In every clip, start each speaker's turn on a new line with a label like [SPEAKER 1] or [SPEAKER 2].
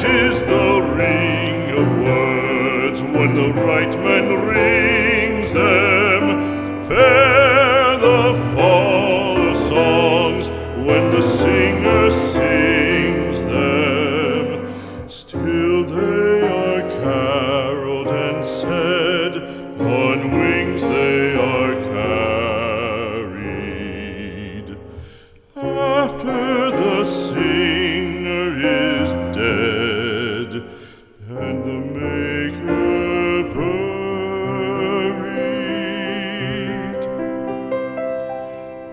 [SPEAKER 1] is the ring of words when the right man rings them. Fair the fall of songs when the singer sings them. Still they are caroled and said, on wings they are carried. After the singer is dead and the maker buried,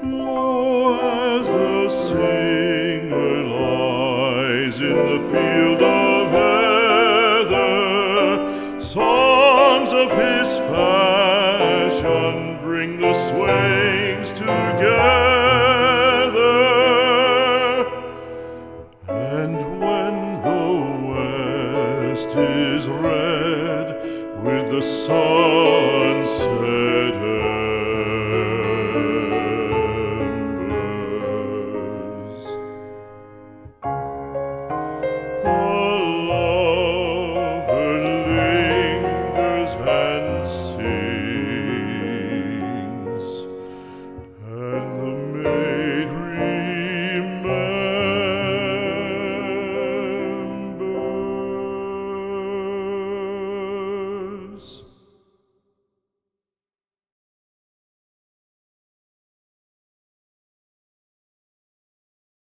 [SPEAKER 1] lo, as the singer lies in the field